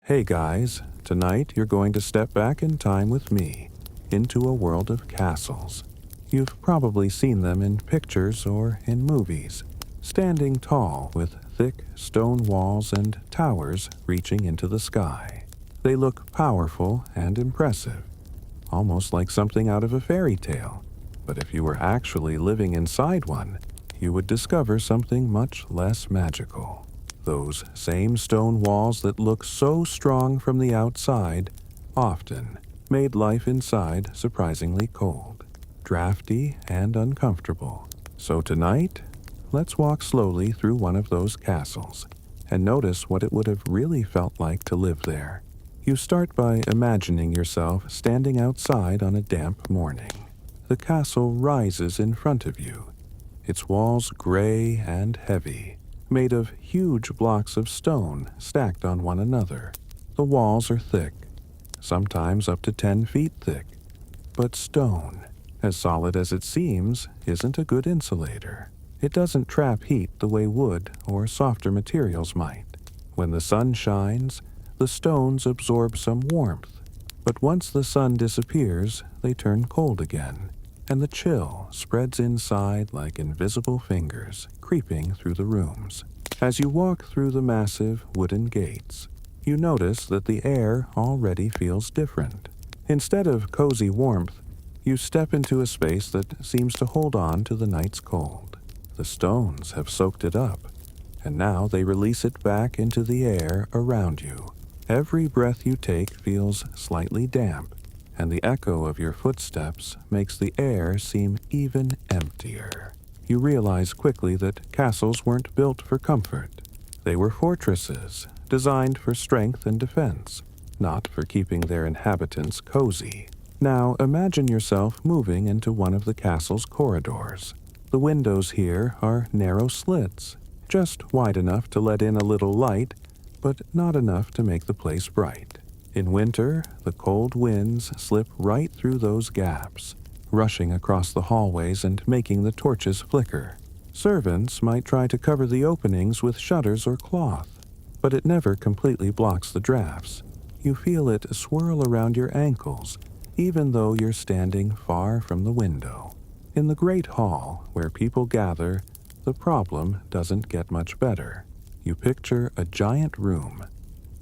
Hey guys, tonight you're going to step back in time with me into a world of castles. You've probably seen them in pictures or in movies, standing tall with thick stone walls and towers reaching into the sky. They look powerful and impressive, almost like something out of a fairy tale. But if you were actually living inside one, you would discover something much less magical. Those same stone walls that look so strong from the outside often made life inside surprisingly cold, drafty, and uncomfortable. So tonight, let's walk slowly through one of those castles and notice what it would have really felt like to live there. You start by imagining yourself standing outside on a damp morning. The castle rises in front of you, its walls gray and heavy, made of huge blocks of stone stacked on one another. The walls are thick, sometimes up to 10 feet thick, but stone, as solid as it seems, isn't a good insulator. It doesn't trap heat the way wood or softer materials might. When the sun shines, the stones absorb some warmth, but once the sun disappears, they turn cold again, and the chill spreads inside like invisible fingers creeping through the rooms. As you walk through the massive wooden gates, you notice that the air already feels different. Instead of cozy warmth, you step into a space that seems to hold on to the night's cold. The stones have soaked it up, and now they release it back into the air around you. Every breath you take feels slightly damp, and the echo of your footsteps makes the air seem even emptier. You realize quickly that castles weren't built for comfort. They were fortresses, designed for strength and defense, not for keeping their inhabitants cozy. Now imagine yourself moving into one of the castle's corridors. The windows here are narrow slits, just wide enough to let in a little light, but not enough to make the place bright. In winter, the cold winds slip right through those gaps, rushing across the hallways and making the torches flicker. Servants might try to cover the openings with shutters or cloth, but it never completely blocks the drafts. You feel it swirl around your ankles, even though you're standing far from the window. In the great hall, where people gather, the problem doesn't get much better. You picture a giant room,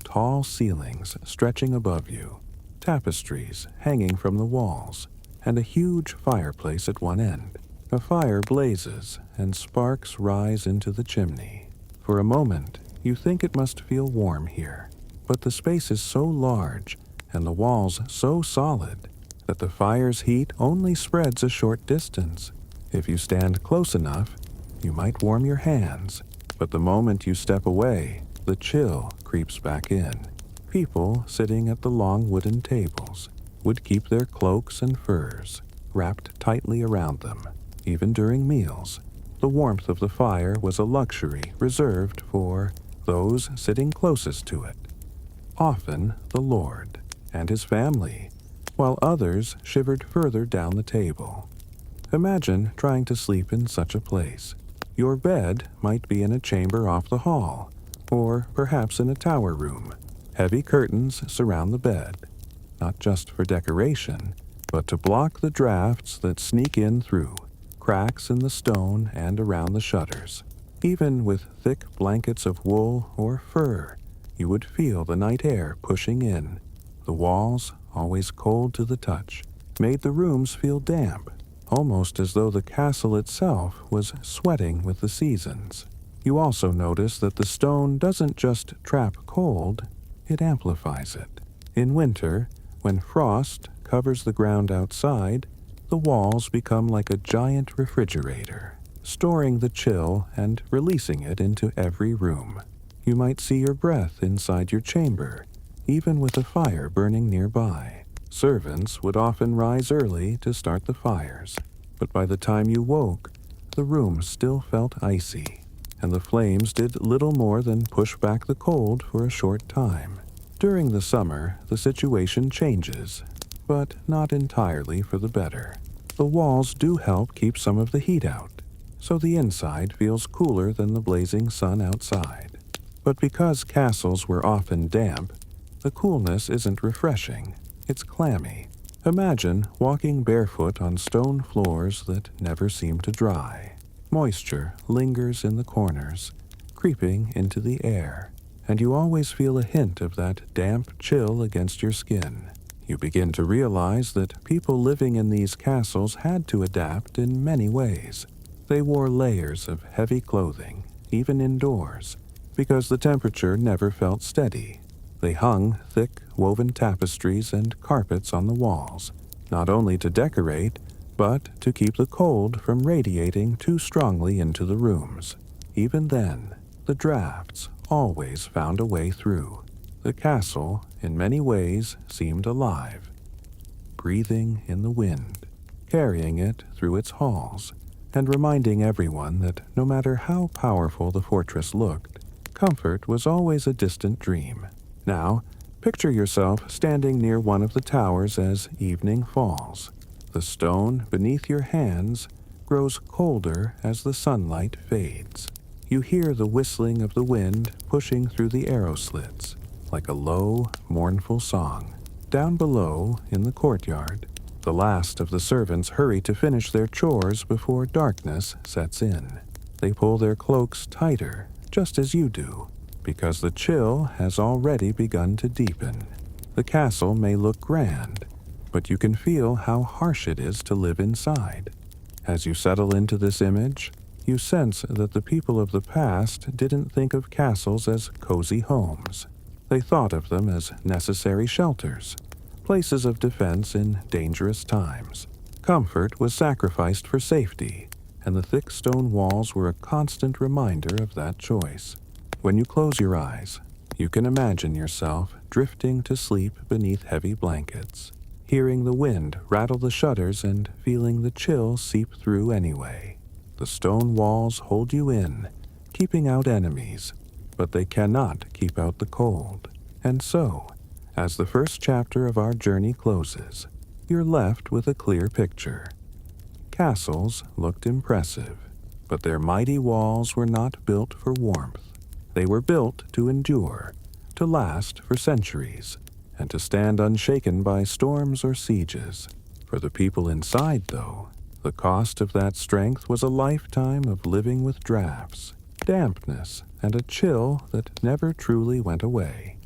tall ceilings stretching above you, tapestries hanging from the walls, and a huge fireplace at one end. A fire blazes, and sparks rise into the chimney. For a moment, you think it must feel warm here, but the space is so large, and the walls so solid, that the fire's heat only spreads a short distance. If you stand close enough, you might warm your hands, but the moment you step away, the chill creeps back in. People sitting at the long wooden tables would keep their cloaks and furs wrapped tightly around them. Even during meals, the warmth of the fire was a luxury reserved for those sitting closest to it. Often the Lord and his family, while others shivered further down the table. Imagine trying to sleep in such a place. Your bed might be in a chamber off the hall, or perhaps in a tower room. Heavy curtains surround the bed, not just for decoration, but to block the drafts that sneak in through cracks in the stone and around the shutters. Even with thick blankets of wool or fur, you would feel the night air pushing in. The walls, always cold to the touch, made the rooms feel damp, almost as though the castle itself was sweating with the seasons. You also notice that the stone doesn't just trap cold, it amplifies it. In winter, when frost covers the ground outside, the walls become like a giant refrigerator, storing the chill and releasing it into every room. You might see your breath inside your chamber, even with a fire burning nearby. Servants would often rise early to start the fires, but by the time you woke, the room still felt icy, and the flames did little more than push back the cold for a short time. During the summer, the situation changes, but not entirely for the better. The walls do help keep some of the heat out, so the inside feels cooler than the blazing sun outside. But because castles were often damp, The coolness isn't refreshing, it's clammy. Imagine walking barefoot on stone floors that never seem to dry. Moisture lingers in the corners, creeping into the air, and you always feel a hint of that damp chill against your skin. You begin to realize that people living in these castles had to adapt in many ways. They wore layers of heavy clothing, even indoors, because the temperature never felt steady. They hung thick, woven tapestries and carpets on the walls, not only to decorate, but to keep the cold from radiating too strongly into the rooms. Even then, the drafts always found a way through. The castle, in many ways, seemed alive, breathing in the wind, carrying it through its halls, and reminding everyone that no matter how powerful the fortress looked, comfort was always a distant dream. Now, picture yourself standing near one of the towers as evening falls. The stone beneath your hands grows colder as the sunlight fades. You hear the whistling of the wind pushing through the arrow slits, like a low, mournful song. Down below, in the courtyard, the last of the servants hurry to finish their chores before darkness sets in. They pull their cloaks tighter, just as you do, because the chill has already begun to deepen. The castle may look grand, but you can feel how harsh it is to live inside. As you settle into this image, you sense that the people of the past didn't think of castles as cozy homes. They thought of them as necessary shelters, places of defense in dangerous times. Comfort was sacrificed for safety, and the thick stone walls were a constant reminder of that choice. When you close your eyes, you can imagine yourself drifting to sleep beneath heavy blankets, hearing the wind rattle the shutters and feeling the chill seep through anyway. The stone walls hold you in, keeping out enemies, but they cannot keep out the cold. And so, as the first chapter of our journey closes, you're left with a clear picture. Castles looked impressive, but their mighty walls were not built for warmth. They were built to endure, to last for centuries, and to stand unshaken by storms or sieges. For the people inside, though, the cost of that strength was a lifetime of living with drafts, dampness, and a chill that never truly went away.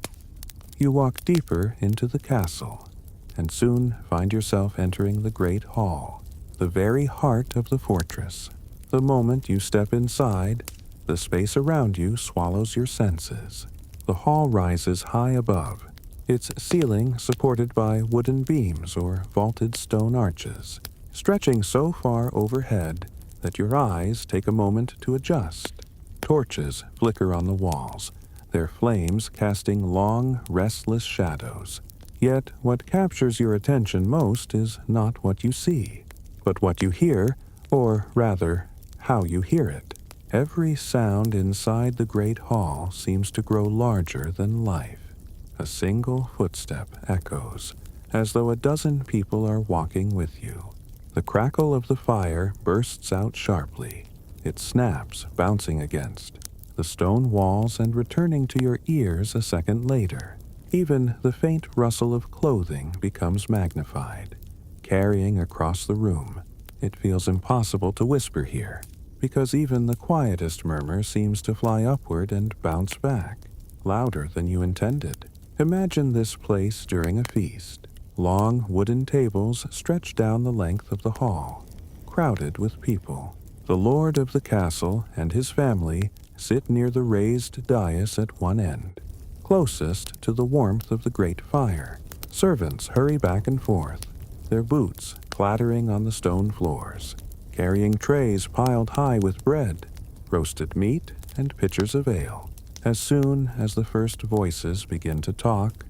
You walk deeper into the castle, and soon find yourself entering the great hall, the very heart of the fortress. The moment you step inside, the space around you swallows your senses. The hall rises high above, its ceiling supported by wooden beams or vaulted stone arches, stretching so far overhead that your eyes take a moment to adjust. Torches flicker on the walls, their flames casting long, restless shadows. Yet what captures your attention most is not what you see, but what you hear, or rather, how you hear it. Every sound inside the great hall seems to grow larger than life. A single footstep echoes, as though a dozen people are walking with you. The crackle of the fire bursts out sharply. It snaps, bouncing against the stone walls and returning to your ears a second later. Even the faint rustle of clothing becomes magnified, carrying across the room. It feels impossible to whisper here, because even the quietest murmur seems to fly upward and bounce back, louder than you intended. Imagine this place during a feast. Long wooden tables stretch down the length of the hall, crowded with people. The lord of the castle and his family sit near the raised dais at one end, closest to the warmth of the great fire. Servants hurry back and forth, their boots clattering on the stone floors, carrying trays piled high with bread, roasted meat, and pitchers of ale. As soon as the first voices begin to talk,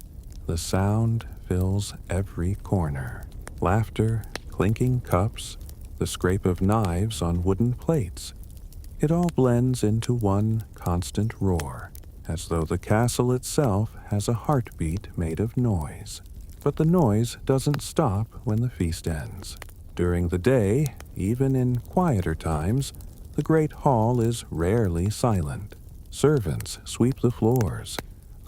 the sound fills every corner. Laughter, clinking cups, the scrape of knives on wooden plates. It all blends into one constant roar, as though the castle itself has a heartbeat made of noise. But the noise doesn't stop when the feast ends. During the day, even in quieter times, the great hall is rarely silent. Servants sweep the floors.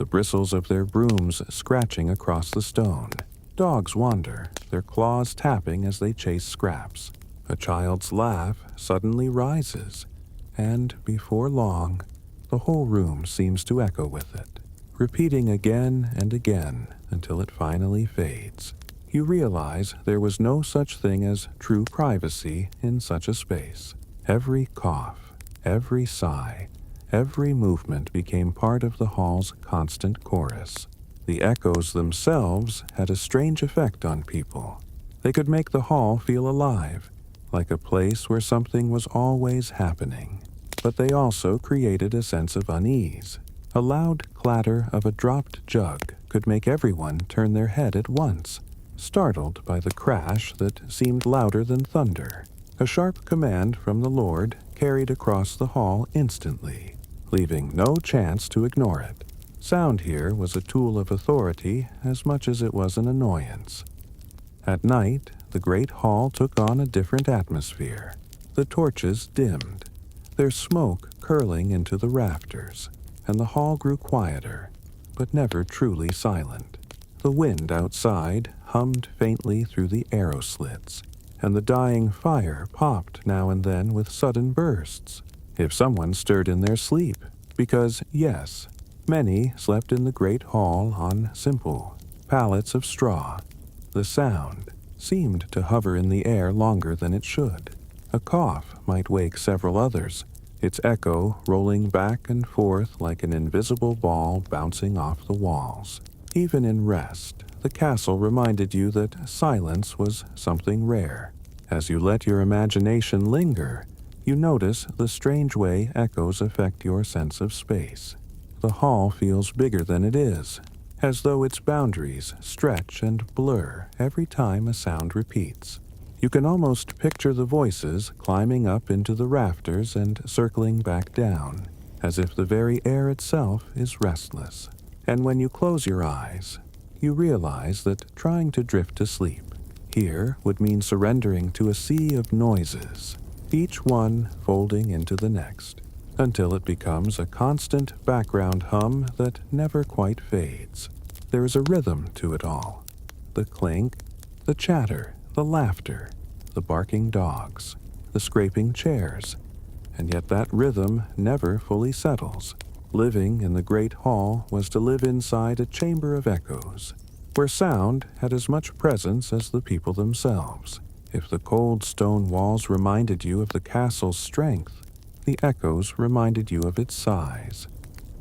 the bristles of their brooms scratching across the stone. Dogs wander, their claws tapping as they chase scraps. A child's laugh suddenly rises, and before long, the whole room seems to echo with it, repeating again and again until it finally fades. You realize there was no such thing as true privacy in such a space. Every cough, every sigh, every movement became part of the hall's constant chorus. The echoes themselves had a strange effect on people. They could make the hall feel alive, like a place where something was always happening. But they also created a sense of unease. A loud clatter of a dropped jug could make everyone turn their head at once, startled by the crash that seemed louder than thunder. A sharp command from the Lord carried across the hall instantly, leaving no chance to ignore it. Sound here was a tool of authority as much as it was an annoyance. At night, the great hall took on a different atmosphere. The torches dimmed, their smoke curling into the rafters, and the hall grew quieter, but never truly silent. The wind outside hummed faintly through the arrow slits, and the dying fire popped now and then with sudden bursts. If someone stirred in their sleep, because, yes, many slept in the great hall on simple pallets of straw, the sound seemed to hover in the air longer than it should. A cough might wake several others, its echo rolling back and forth like an invisible ball bouncing off the walls. Even in rest, the castle reminded you that silence was something rare. As you let your imagination linger, you notice the strange way echoes affect your sense of space. The hall feels bigger than it is, as though its boundaries stretch and blur every time a sound repeats. You can almost picture the voices climbing up into the rafters and circling back down, as if the very air itself is restless. And when you close your eyes, you realize that trying to drift to sleep here would mean surrendering to a sea of noises, each one folding into the next, until it becomes a constant background hum that never quite fades. There is a rhythm to it all. The clink, the chatter, the laughter, the barking dogs, the scraping chairs, and yet that rhythm never fully settles. Living in the great hall was to live inside a chamber of echoes, where sound had as much presence as the people themselves. If the cold stone walls reminded you of the castle's strength, the echoes reminded you of its size,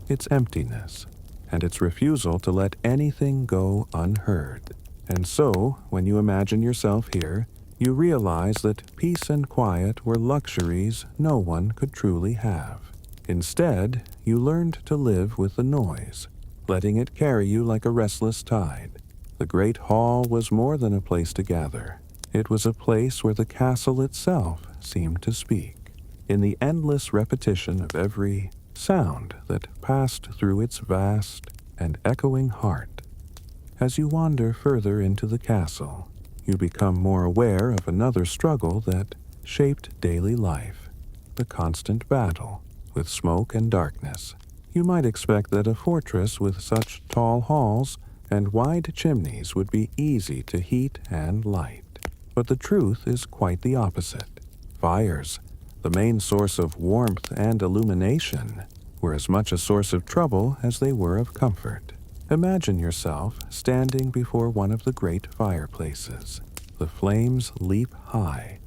its emptiness, and its refusal to let anything go unheard. And so, when you imagine yourself here, you realize that peace and quiet were luxuries no one could truly have. Instead, you learned to live with the noise, letting it carry you like a restless tide. The great hall was more than a place to gather. It was a place where the castle itself seemed to speak, in the endless repetition of every sound that passed through its vast and echoing heart. As you wander further into the castle, you become more aware of another struggle that shaped daily life, the constant battle with smoke and darkness. You might expect that a fortress with such tall halls and wide chimneys would be easy to heat and light. But the truth is quite the opposite. Fires, the main source of warmth and illumination, were as much a source of trouble as they were of comfort. Imagine yourself standing before one of the great fireplaces. The flames leap high,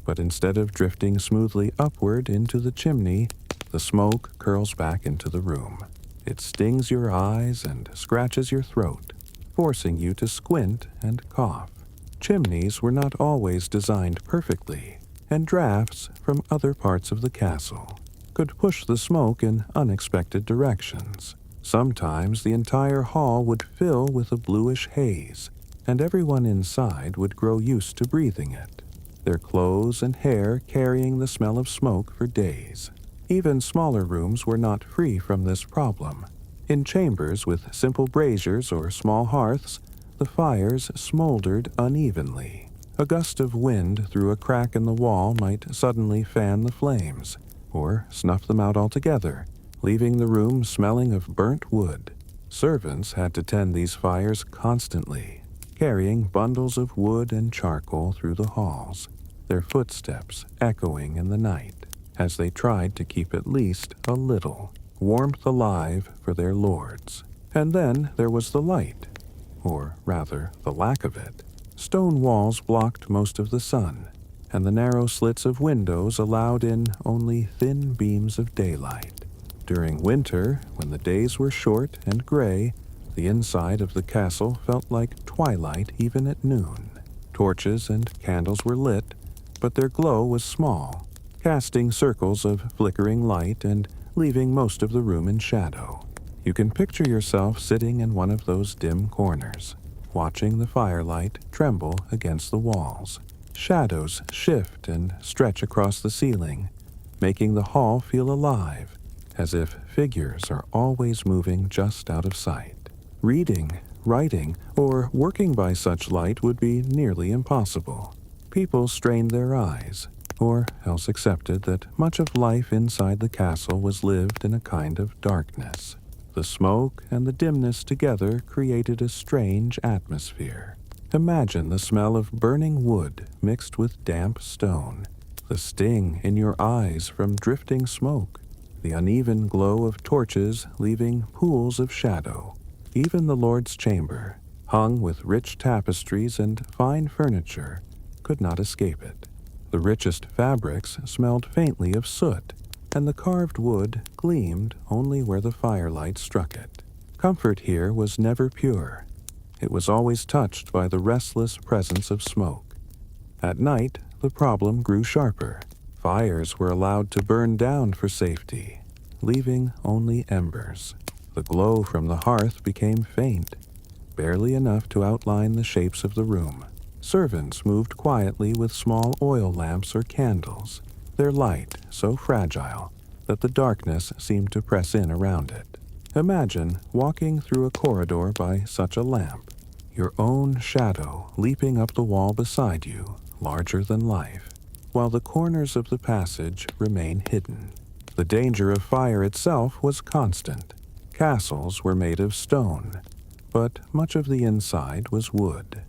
but instead of drifting smoothly upward into the chimney, the smoke curls back into the room. It stings your eyes and scratches your throat, forcing you to squint and cough. Chimneys were not always designed perfectly, and drafts from other parts of the castle could push the smoke in unexpected directions. Sometimes the entire hall would fill with a bluish haze, and everyone inside would grow used to breathing it, their clothes and hair carrying the smell of smoke for days. Even smaller rooms were not free from this problem. In chambers with simple braziers or small hearths, the fires smoldered unevenly. A gust of wind through a crack in the wall might suddenly fan the flames, or snuff them out altogether, leaving the room smelling of burnt wood. Servants had to tend these fires constantly, carrying bundles of wood and charcoal through the halls, their footsteps echoing in the night as they tried to keep at least a little warmth alive for their lords. And then there was the light, or rather the lack of it. Stone walls blocked most of the sun, and the narrow slits of windows allowed in only thin beams of daylight. During winter, when the days were short and gray, the inside of the castle felt like twilight even at noon. Torches and candles were lit, but their glow was small, casting circles of flickering light and leaving most of the room in shadow. You can picture yourself sitting in one of those dim corners, watching the firelight tremble against the walls. Shadows shift and stretch across the ceiling, making the hall feel alive, as if figures are always moving just out of sight. Reading, writing, or working by such light would be nearly impossible. People strained their eyes, or else accepted that much of life inside the castle was lived in a kind of darkness. The smoke and the dimness together created a strange atmosphere. Imagine the smell of burning wood mixed with damp stone, the sting in your eyes from drifting smoke, the uneven glow of torches leaving pools of shadow. Even the Lord's chamber, hung with rich tapestries and fine furniture, could not escape it. The richest fabrics smelled faintly of soot, and the carved wood gleamed only where the firelight struck it. Comfort here was never pure. It was always touched by the restless presence of smoke. At night, the problem grew sharper. Fires were allowed to burn down for safety, leaving only embers. The glow from the hearth became faint, barely enough to outline the shapes of the room. Servants moved quietly with small oil lamps or candles, their light so fragile that the darkness seemed to press in around it. Imagine walking through a corridor by such a lamp, your own shadow leaping up the wall beside you, larger than life, while the corners of the passage remain hidden. The danger of fire itself was constant. Castles were made of stone, but much of the inside was wood.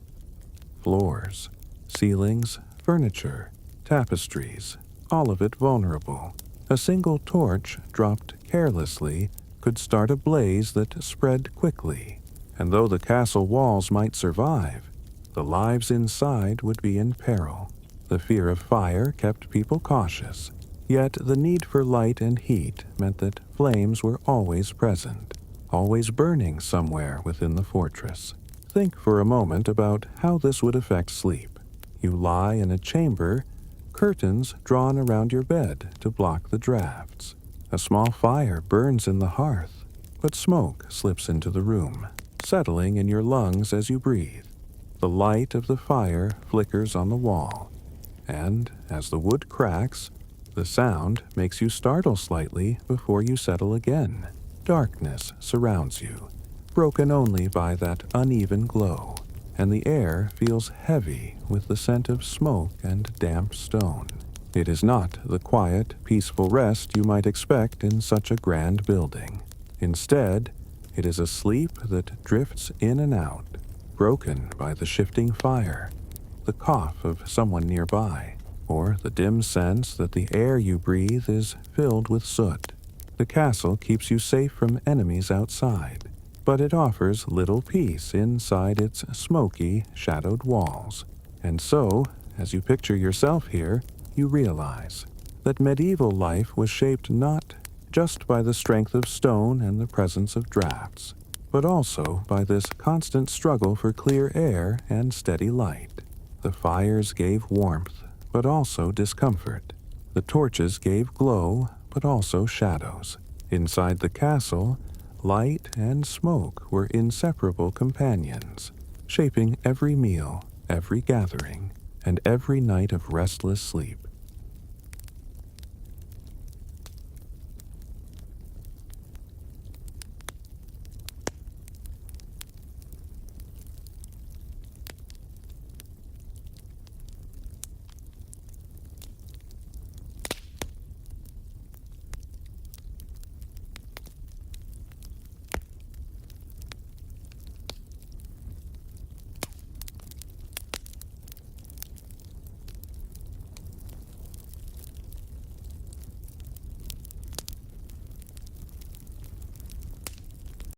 Floors, ceilings, furniture, tapestries, all of it vulnerable. A single torch dropped carelessly could start a blaze that spread quickly, and though the castle walls might survive, the lives inside would be in peril. The fear of fire kept people cautious, yet the need for light and heat meant that flames were always present, always burning somewhere within the fortress. Think for a moment about how this would affect sleep. You lie in a chamber, curtains drawn around your bed to block the drafts. A small fire burns in the hearth, but smoke slips into the room, settling in your lungs as you breathe. The light of the fire flickers on the wall, and as the wood cracks, the sound makes you startle slightly before you settle again. Darkness surrounds you, broken only by that uneven glow, and the air feels heavy with the scent of smoke and damp stone. It is not the quiet, peaceful rest you might expect in such a grand building. Instead, it is a sleep that drifts in and out, broken by the shifting fire, the cough of someone nearby, or the dim sense that the air you breathe is filled with soot. The castle keeps you safe from enemies outside, but it offers little peace inside its smoky, shadowed walls. And so, as you picture yourself here, you realize that medieval life was shaped not just by the strength of stone and the presence of drafts, but also by this constant struggle for clear air and steady light. The fires gave warmth, but also discomfort. The torches gave glow, but also shadows. Inside the castle, light and smoke were inseparable companions, shaping every meal, every gathering, and every night of restless sleep.